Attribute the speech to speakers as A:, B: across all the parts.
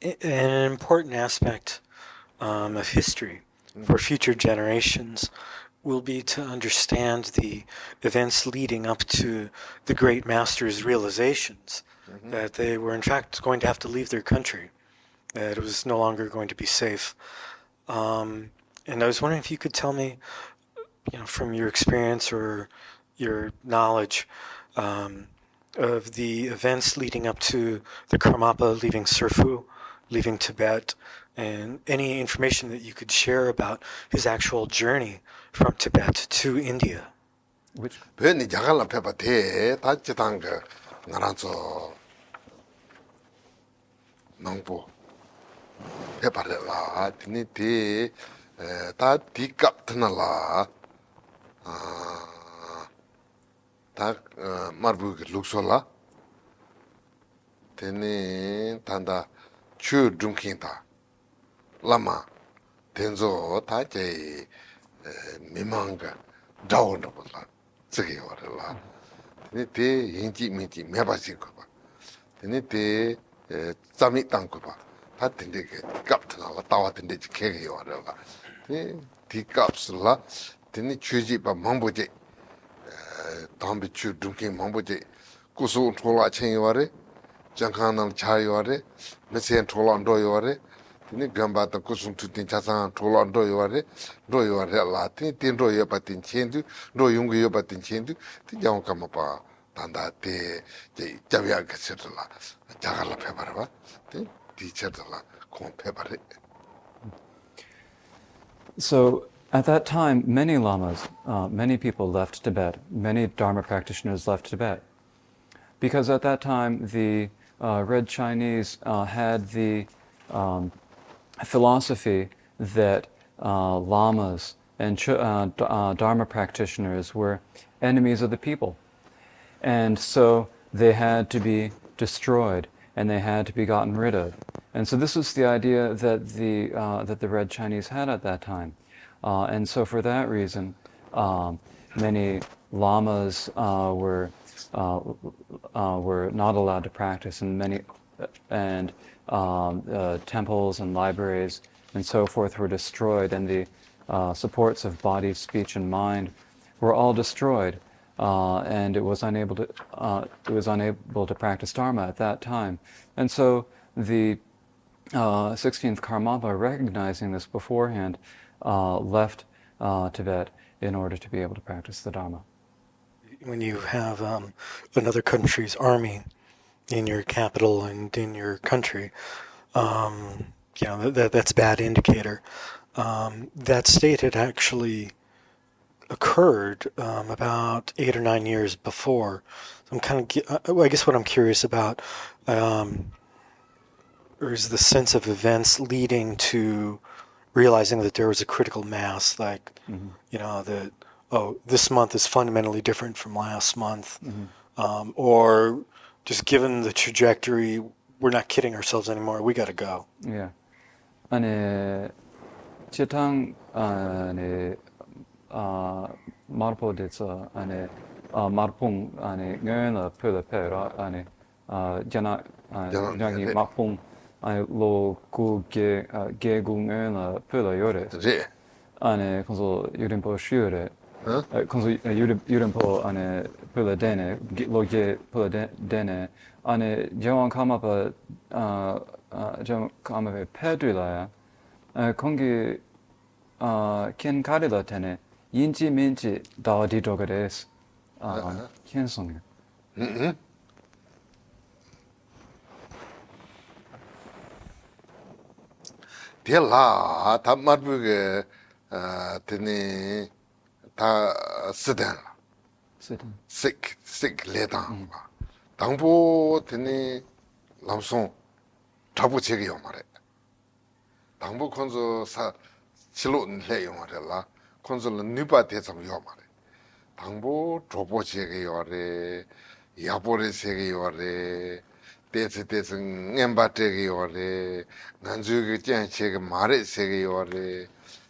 A: an important aspect of history for future generations will be to understand the events leading up to the great master's realizations that they were in fact going to have to leave their country, that it was no longer going to be safe. And I was wondering if you could tell me, from your experience or your knowledge of the events leading up to the Karmapa leaving Tsurphu, leaving Tibet, and any information that you could share about his actual journey from Tibet to India.
B: Which?
C: Beni jagala pepa te ta chitanga ngaranzo nongpo pepa re la tini te ta tikap tana la ta marbu ki lukso la tini tanda chu drunkin ta lama tenzo ta jay mimanga dawo nabo la tsige wara la tini te yinji minji meba sin kuba tini te tsami tang kuba ta tindi ke tikap tana la tawa tindi chi kege wara la tini tikap la tini chuji pa mambu je dambi chu drunkin mambu je kusu thola chen ware jankanam chai ware mesen thola ndo ware tini gamba ta kusum tutin chasan thola ndo ware la tini tin ndo yo patin chendu ndo yungu yo patin chendu ti jaw kama pa tanda te je javya gasirla jagala pebarwa ti cherla kon pebare.
B: So at that time, many lamas, many people left Tibet. Many Dharma practitioners left Tibet. Because at that time, the Red Chinese had the philosophy that lamas and Dharma practitioners were enemies of the people. And so they had to be destroyed and they had to be gotten rid of. And so this was the idea that the Red Chinese had at that time. And so for that reason, many lamas were not allowed to practice, and temples and libraries and so forth were destroyed, and the supports of body, speech, and mind were all destroyed, and it was unable to practice Dharma at that time. And so the 16th Karmapa, recognizing this beforehand, left Tibet in order to be able to practice the Dharma.
A: When you have another country's army in your capital and in your country, that's a bad indicator. That state had actually occurred about 8 or 9 years before. So I guess what I'm curious about is the sense of events leading to realizing that there was a critical mass, like, that, this month is fundamentally different from last month. Or just given the trajectory, we're not kidding ourselves anymore, we got to go.
B: Yeah. And chitang marpo ditsa ane marpung ane ngena pula pera ane jana jangi marpung ane lo ku ge gu ngena pula yore ane konso yurimpo shure konso yurimpo ane pula dene lo ge pula dene ane jawan kamapa jawan kamapa pedrila kongi ken karila tene yinji minji daadi dogares ken songe.
C: Tela ta marbuge tene ta sidan sik ledan 당보 tene lamson tabu chege yo mare 당보 konzo sa chilo le yo mare la konzo la nipa te sam yo mare 당보 drobo chege yo re yapore chege yo re tese ngemba chege yo re nanju ge jan chege mare chege yo re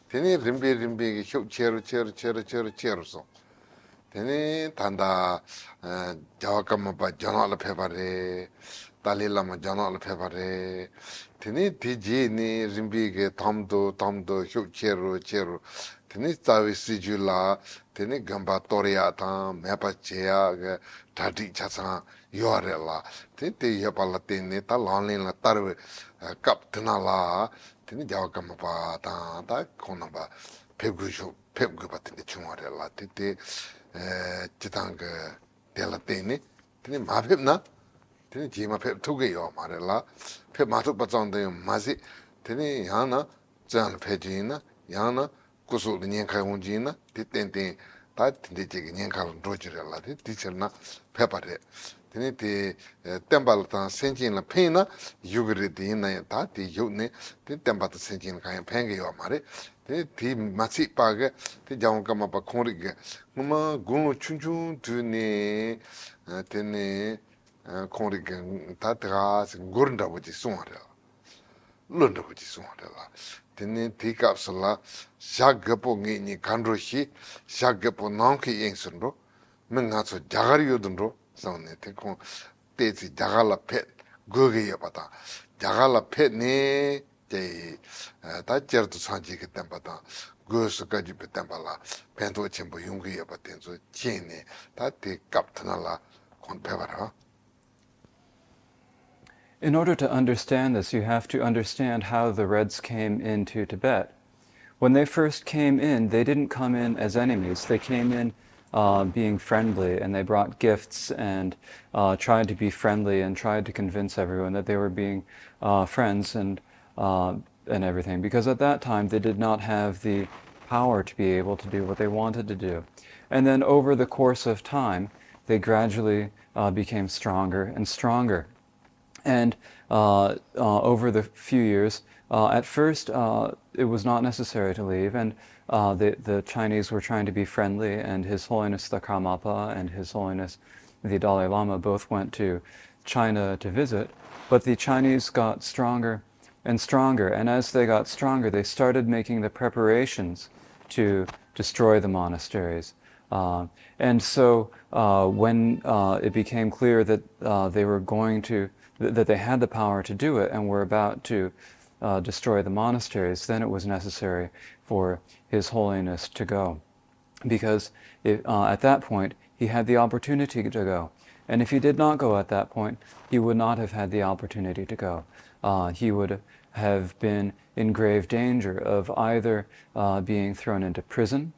C: tene rimbi ge hyop chero so tene tanda jawa kamapa janala pepare Dalai Lama Janal Pepare, Tini Tiji ni Rimbige Tamdo, Chero, Tini Tavi Sijula, Tini Gamba Toriata, Mapa Chea, Tati Chasa, Yorella, Titi Yapalatini, Talani La Tarve, Captanala, Tini Jawakamapa, Ta Konaba, Pebgubatini Chumorella, Titi Chitanga Delatini, Tini Mapipna. Tini jima pep tuge yo mare la, pep matuk bazangda yo mazi, tini yana zang pe jina, yana kusu li nyen kai wun jina, ti ten ten, ta tini jigi nyen kai wun rojire la, ti chir na pepa re. Tini ti tenpa la tang senjin la pen na, yugiri di ina ya ta, ti yug ne, tini tenpa ta senjin la kaya pengi yo mare, tini ti matsi pa ge, ti jawang kama pa kongri ge, nguma gunglu chun chun tu ne, tini, kongri tatika gurunda buji sungare lunda buji sungare la teni tikapsala shagapo ngi kandro shi shagapo namki yengsunro menga so jagar yudunro saune te kong tezi jagala pet goge yabata jagala pet ne te ta jertu sanji ke tempata gosu kaji pe tempala pento chembo yungi yabatenzo chene ta te kaptana la kon pevara.
B: In order to understand this, you have to understand how the Reds came into Tibet. When they first came in, they didn't come in as enemies. They came in being friendly, and they brought gifts and tried to be friendly and tried to convince everyone that they were being friends and everything. Because at that time, they did not have the power to be able to do what they wanted to do. And then over the course of time, they gradually became stronger and stronger. And over the few years, at first it was not necessary to leave, and the Chinese were trying to be friendly, and His Holiness the Karmapa and His Holiness the Dalai Lama both went to China to visit, but the Chinese got stronger and stronger, and as they got stronger, they started making the preparations to destroy the monasteries. And so when it became clear that they were going to that they had the power to do it and were about to destroy the monasteries, then it was necessary for His Holiness to go. Because at that point, he had the opportunity to go. And if he did not go at that point, he would not have had the opportunity to go. He would have been in grave danger of either being thrown into prison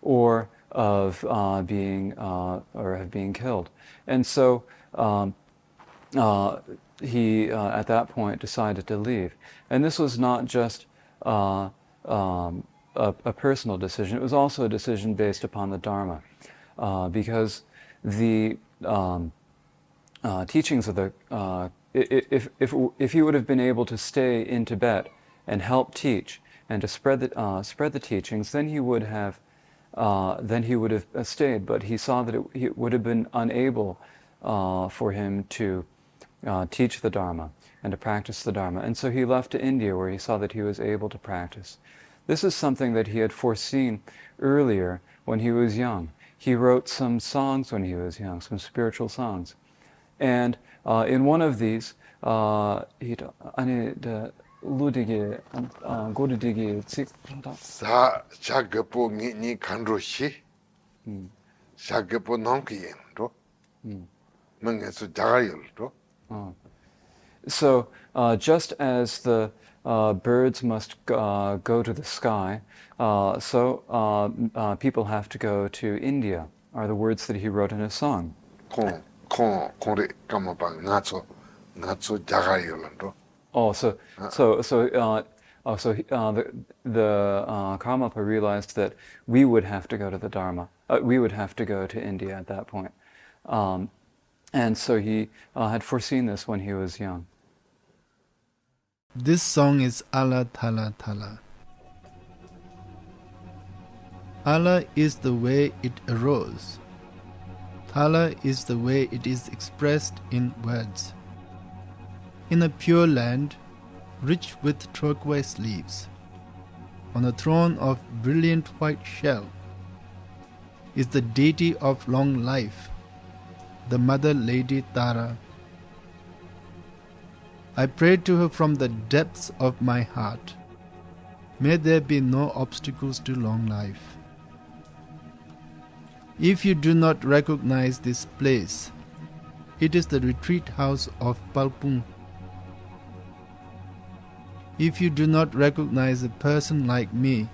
B: or of being killed. And so he, at that point, decided to leave. And this was not just a personal decision, it was also a decision based upon the Dharma. Because the teachings of the... if he would have been able to stay in Tibet and help teach and to spread the teachings, then he would have stayed. But he saw that it would have been unable for him to teach the Dharma and to practice the Dharma. And so he left to India, where he saw that he was able to practice. This is something that he had foreseen earlier when he was young. He wrote some songs when he was young, some spiritual songs. And in one of these,
C: Sa shagapo ngi kandro shi shagapo namki yen menga su jagayol ro.
B: So just as the birds must go to the sky, so people have to go to India, are the words that he wrote in his song.
C: Kongre kamapa ngacho jagayol ro.
B: Oh, so the Karmapa realized that we would have to go to the Dharma. We would have to go to India at that point. And so he had foreseen this when he was young.
D: This song is Allah Thala Thala. Allah is the way it arose. Thala is the way it is expressed in words. In a pure land, rich with turquoise leaves, on a throne of brilliant white shell, is the deity of long life, the Mother Lady Tara. I pray to her from the depths of my heart. May there be no obstacles to long life. If you do not recognize this place, it is the retreat house of Palpung. If you do not recognize a person like me,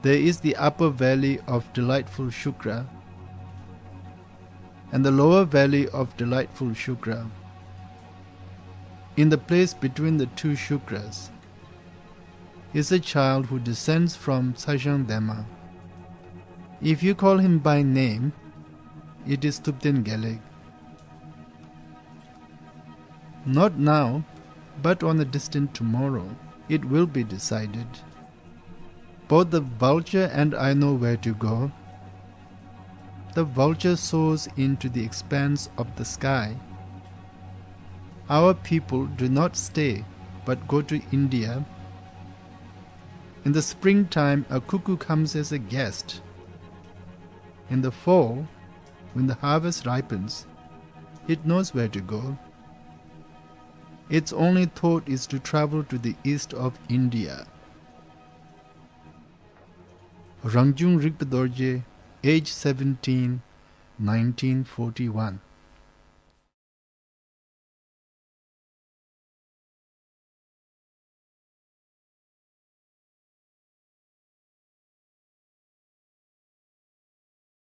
D: there is the upper valley of delightful Shukra and the lower valley of delightful Shukra. In the place between the two Shukras is a child who descends from Sajang Dema. If you call him by name, it is Tupten Geleg. Not now, but on a distant tomorrow, it will be decided. Both the vulture and I know where to go. The vulture soars into the expanse of the sky. Our people do not stay, but go to India. In the springtime, a cuckoo comes as a guest. In the fall, when the harvest ripens, it knows where to go. Its only thought is to travel to the east of India. Rangjung Rigpe Dorje, age 17, 1941.